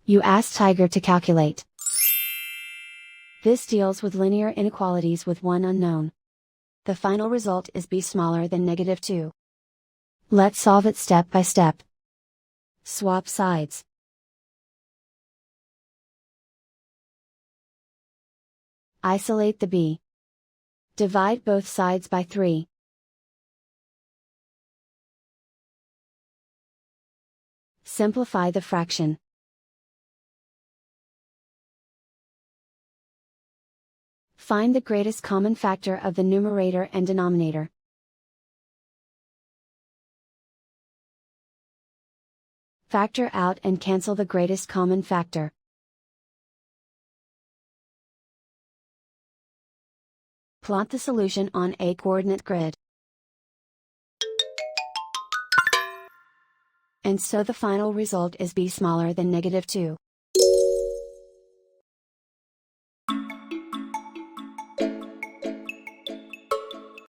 You ask Tiger to calculate. This deals with linear inequalities with one unknown. The final result is b smaller than -2. Let's solve it step by step. Swap sides. Isolate the b. Divide both sides by 3. Simplify the fraction. Find the greatest common factor of the numerator and denominator. Factor out and cancel the greatest common factor. Plot the solution on a coordinate grid. And so the final result is b smaller than -2.